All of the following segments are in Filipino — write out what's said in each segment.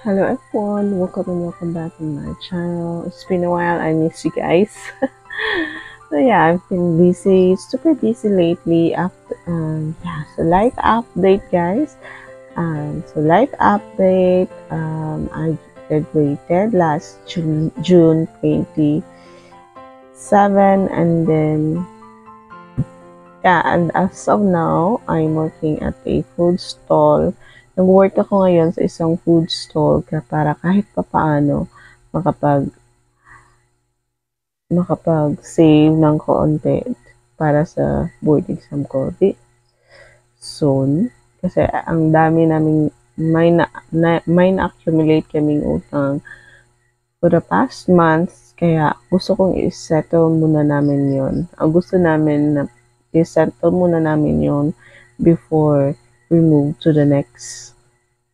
Hello everyone, welcome and welcome back to my channel. It's been a while, I miss you guys. So yeah, I've been busy, super busy lately. After so life update, guys. So life update. I graduated last June 27, and then yeah, and as of now, I'm working at a food stall. Nag-work ako ngayon sa isang food stall para kahit papaano makapag makapag-save ng konti para sa board exam ko soon. Kasi ang dami naming may na-accumulate kaming utang for the past months. Kaya gusto kong i-settle muna namin yon. Ang gusto namin na i-settle muna namin yon before we move to the next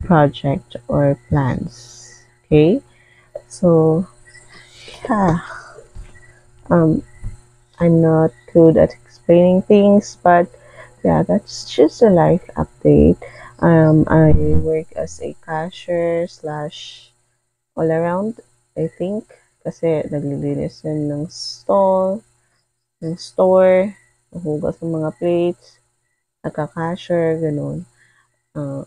project or plans. Okay? So, yeah. Um, I'm not good at explaining things, but yeah, that's just a life update. I work as a cashier slash all around, I think. Kasi naglilinis yun ng store, nahugas ng mga plates, nagka-cashier, ganun. Uh,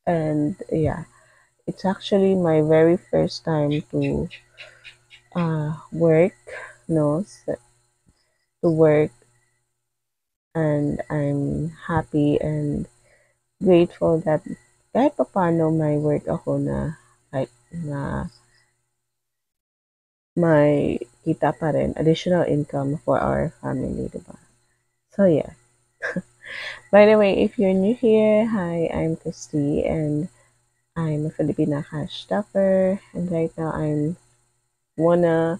and yeah, it's actually my very first time to work, no, to work, and I'm happy and grateful that kahit papaano may work ako na kahit na may kita pa rin, additional income for our family, diba? So yeah. By the way, if you're new here, hi, I'm Christy and I'm a Filipina cash stuffer, and right now I'm wanna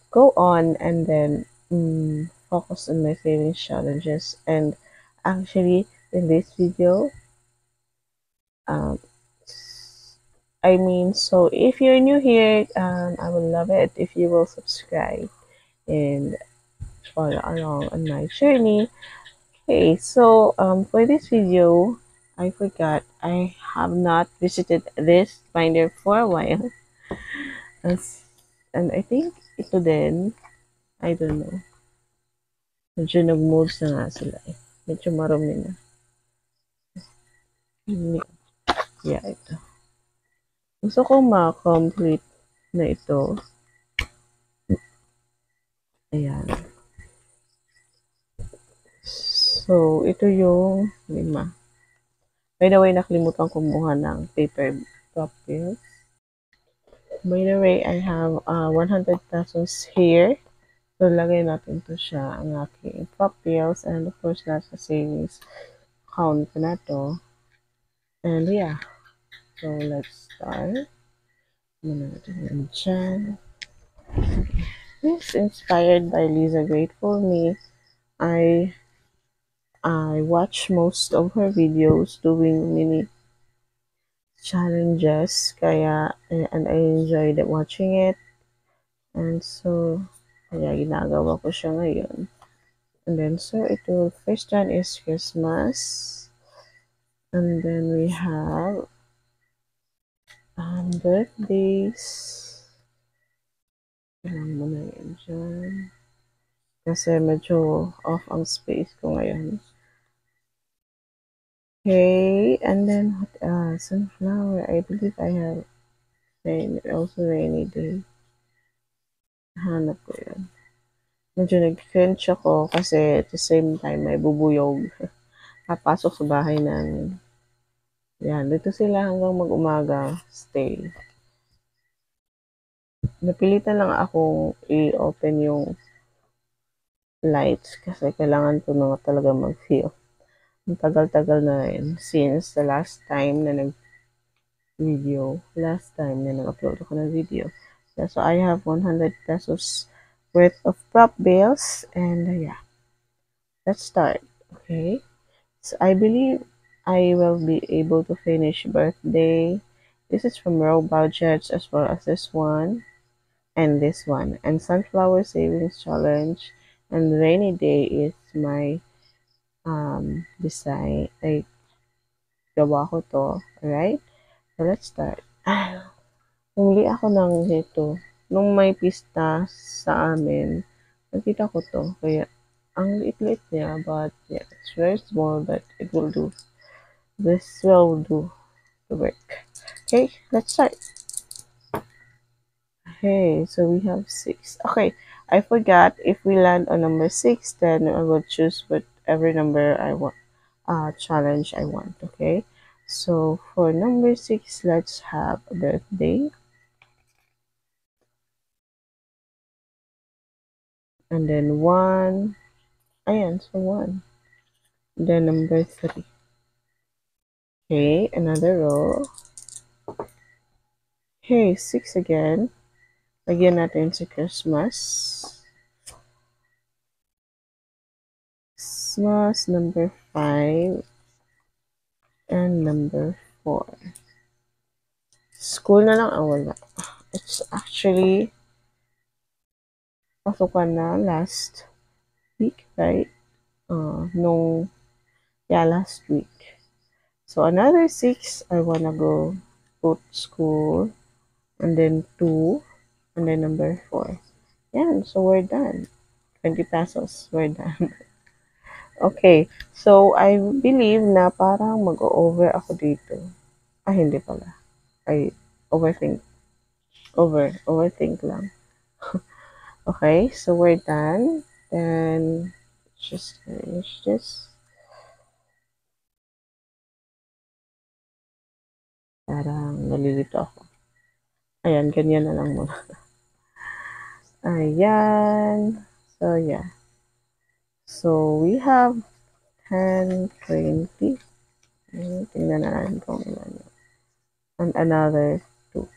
go on and then focus on my savings challenges. And actually in this video, um, so if you're new here, I would love it if you will subscribe and follow along on my journey. Okay, so for this video, I forgot I have not visited this binder for a while. And I think ito din, I don't know. Medyo nag-moves na nga sila eh. Medyo marumi na. Yeah, ito. Gusto ko ma-complete na ito. Ayan. So, ito yung lima. By the way, nakalimutan kumuha ng paper top bills. By the way, I have 100 pesos here. So, lagay natin to siya, ang aking top bills. And of course, nasa savings account ko na to. And yeah, so let's start. Muna natin yan dyan. This inspired by Lisa Grateful Me. I watch most of her videos doing mini challenges, kaya and I enjoyed watching it. And so, kaya ginagawa ko siya ngayon. And then, so ito, first one is Christmas. And then we have birthdays. Kailangan mo na yun dyan. Kasi medyo off ang space ko ngayon. Okay, and then what else? Sunflower. I believe I have also rainy day. Hanap ko yun. Medyo nag-cringe ako kasi at the same time may bubuyog. Papasok sa bahay namin. Yan, dito sila hanggang mag-umaga stay. Napilitan lang akong i-open yung lights kasi kailangan ko na talaga mag-feel. Ang tagal-tagal na rin since the last time na nag-upload ako ng video. Yeah, so I have 100 pesos worth of prop bills, and yeah, let's start. Okay, so I believe I will be able to finish birthday. This is from Raw Budgets, as well as this one and this one, and Sunflower Savings Challenge, and Rainy Day is my design, like, gawa ko 'to, alright? So, let's start. Bumili ako ng ito, nung may pista sa amin, nakita ko 'to, kaya ang liit-liit niya, but yeah, it's very small, but it will do. This will do the work. Okay, let's start. Okay, so we have 6. Okay, I forgot, if we land on number 6, then I will choose whatever number I want, challenge I want, okay? So for number 6, let's have a birthday. And then 1. Ayan, so 1. Then number 3. Okay, another row. Okay, 6 again. Lagyan natin si Christmas. Christmas, number 5. And number 4. School na lang ang wala. It's actually pasukan na last week, right? Last week. So another 6, I wanna go put school, and then 2, and then number 4. Yan, so we're done. 20 pesos, we're done. Okay, so I believe na parang mag-over ako dito. Hindi pala. I overthink. Overthink lang. Okay, so we're done. Then, just finish this. Parang nalilito ako. Ayan, ganyan na lang muna. Ayan. So, yeah. So, we have 10, 20. Tingnan na natin kung ilan yun. And another 2.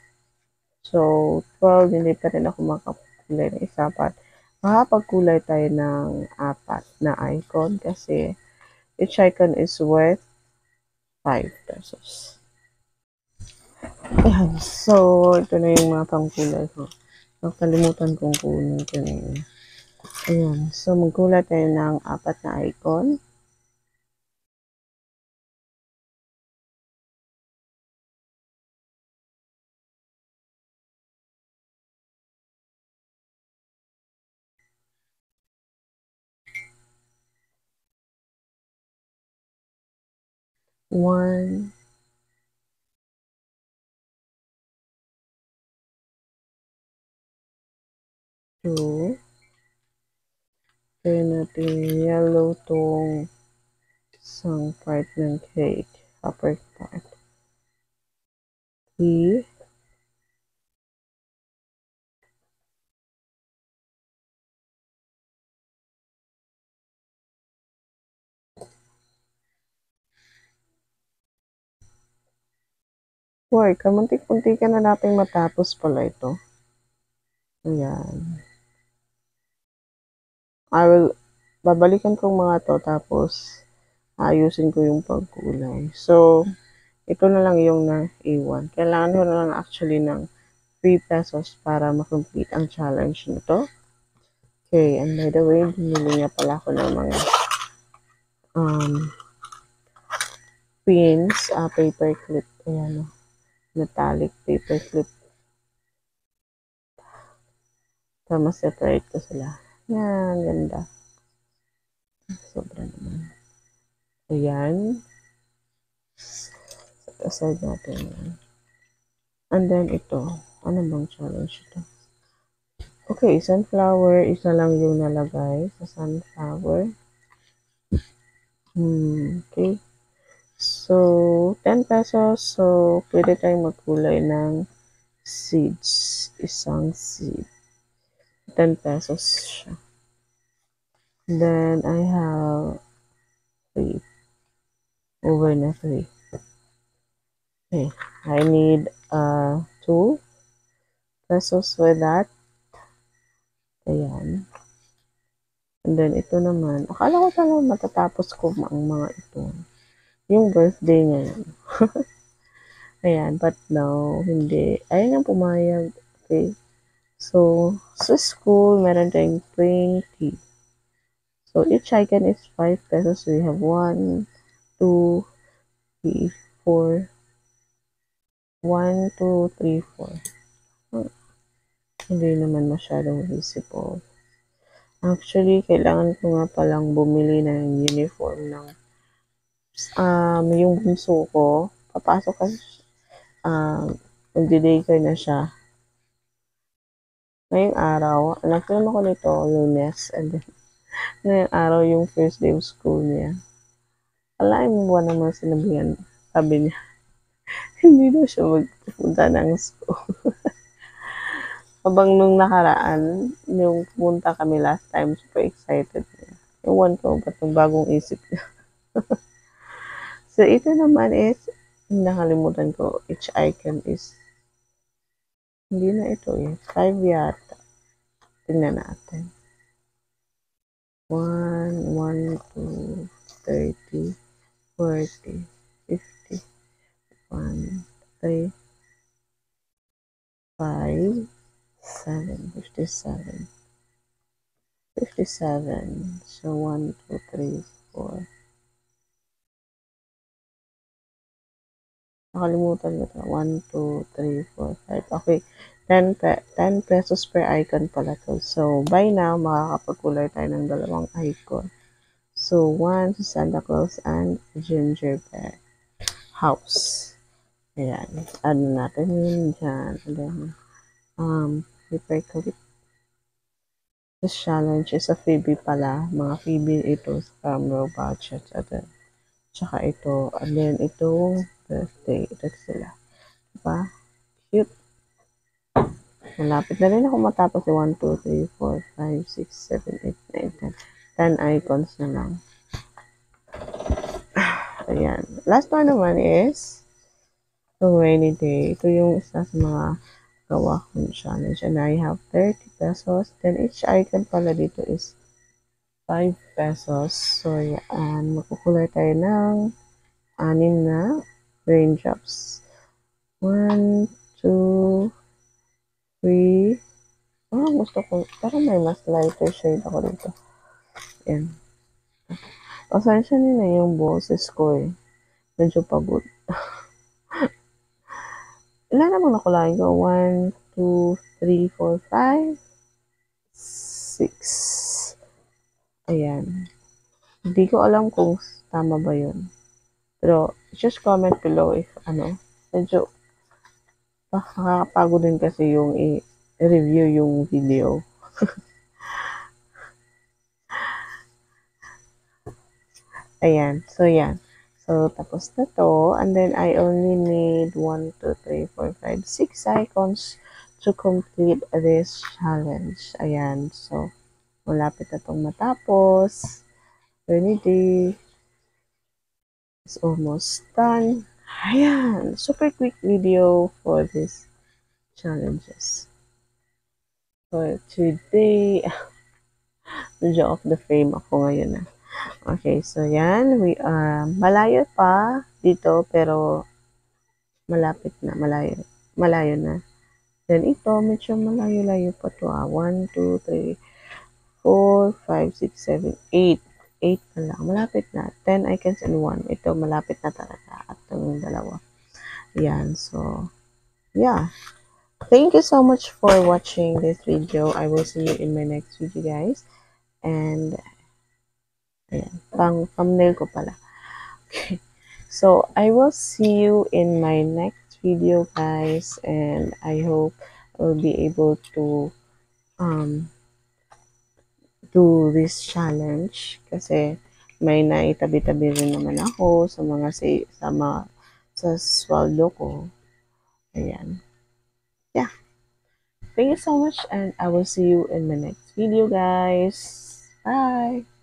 So, 12, hindi pa rin ako makakulay ng isa. But, makapagkulay tayo ng 4 na icon kasi each icon is worth 5 pesos. Ayan. So, ito na yung mga pangkulay ko. Nakalimutan kong kunin kanina. Ayan. So, magkulay tayo ng 4 na icon. One, two, kaya natin yellow tong isang part ng cake, upper part. E, boy, kamuntik-punti ka na natin matapos pala ito. Ayan. Babalikan kong mga to, tapos ayusin ko yung pagkulay. So, ito na lang yung naiwan. Kailangan ko na lang actually ng 3 pesos para ma-complete ang challenge nito. Okay, and by the way, bumili nga pala ako ng mga pins, paper clip. Ayan, metallic paper clip. Para ma-separate ko sila. Yan, ganda. Sobra naman. Ayan. Set aside natin yan. And then ito. Ano bang challenge ito? Okay, sunflower. Isa lang yung nalagay sa sunflower. Okay. So, 10 pesos. So, pwede tayong magkulay ng seeds. Isang seed. 10 pesos siya. Then, I have 3. Over na 3. Okay. I need 2 pesos for that. Ayan. And then, ito naman. Akala ko talaga matatapos ko ang mga ito. Yung birthday niya yun. Ayan. But no, hindi. Ayun ang pumayag. Okay. So, sa school, meron tayong 20. So, each icon is 5 pesos. So, we have 1, 2, 3, 4. 1, 2, 3, 4. Hindi naman masyadong visible. Actually, kailangan ko nga palang bumili ng uniform ng yung bunso ko. Papasok kasi magdi-daycare na siya. Ngayong araw, nag-film ako nito, Lunes, and then, ngayong araw yung first day of school niya. Alain mo ba naman sinabihan, sabi niya, hindi daw siya magpupunta ng school. Habang nung nakaraan, yung pumunta kami last time, super excited niya. Ewan ko, ba't yung bagong isip niya. So, ito naman is, nakalimutan ko, each icon is, hindi na ito eh, 5 yata. Tingnan natin. 1, 1, 2, 30, 40, 50, 1, 3, 5, 7, 57. 57. So, 1, 2, 3, 4. Nakalimutan ko ito. 1, 2, 3, 4, 5. Okay. 10 pesos per icon pala to. So, by now, makakapagkulay tayo ng dalawang icon. So, one si Santa Claus and gingerbread house. Ayan. Ano natin yun dyan. And then, paper clip. This challenge is a Phoebe pala. Mga Phoebe ito from low budget. At then, tsaka ito. And then, itong birthday. Ito sila. Diba? Cute. Malapit na rin ako matapos. 1, 2, 3, 4, 5, 6, 7, 8, 9, 10. 10 icons na lang. Ayan. Last one naman is the rainy day. Ito yung isa sa mga gawa kong challenge. And I have 30 pesos. Then each icon pala dito is 5 pesos. So, yan. Magkukulay tayo ng 6 na raindrops. 1, 2, 3. Gusto ko. Pero may mas lighter shade ako dito. Yan. Pasensya nyo na yung boses ko eh. Medyo pagod. Ilan namang nakulain ko? 1, 2, 3, 4, 5, 6. Ayan. Hindi ko alam kung tama ba yun. Pero, just comment below if medyo nakakapagod din kasi yung i-review yung video. Ayan. So, yan. So, tapos na to. And then, I only need 1, 2, 3, 4, 5, 6 icons to complete this challenge. Ayan. So, malapit na itong matapos. Rainy day is almost done. Ayan. Super quick video for this challenges. For today, medyo off the frame ako ngayon. Okay, so yan. We are malayo pa dito pero malapit na. Malayo na. Then ito, medyo malayo-layo pa to. 1, 2, 3, 4, 5, 6, 7, 8. 8 na lang. Malapit na. 10 icons and 1. Ito, malapit na talaga. At itong dalawa. Yan. So, yeah. Thank you so much for watching this video. I will see you in my next video, guys. And, ayan. Thumbnail ko pala. Okay. So, I will see you in my next video, guys. And I hope I will be able to do this challenge kasi may naitabi-tabi rin naman ako sa mga sa sweldo ko. Ayan. Yeah. Thank you so much and I will see you in my next video, guys. Bye!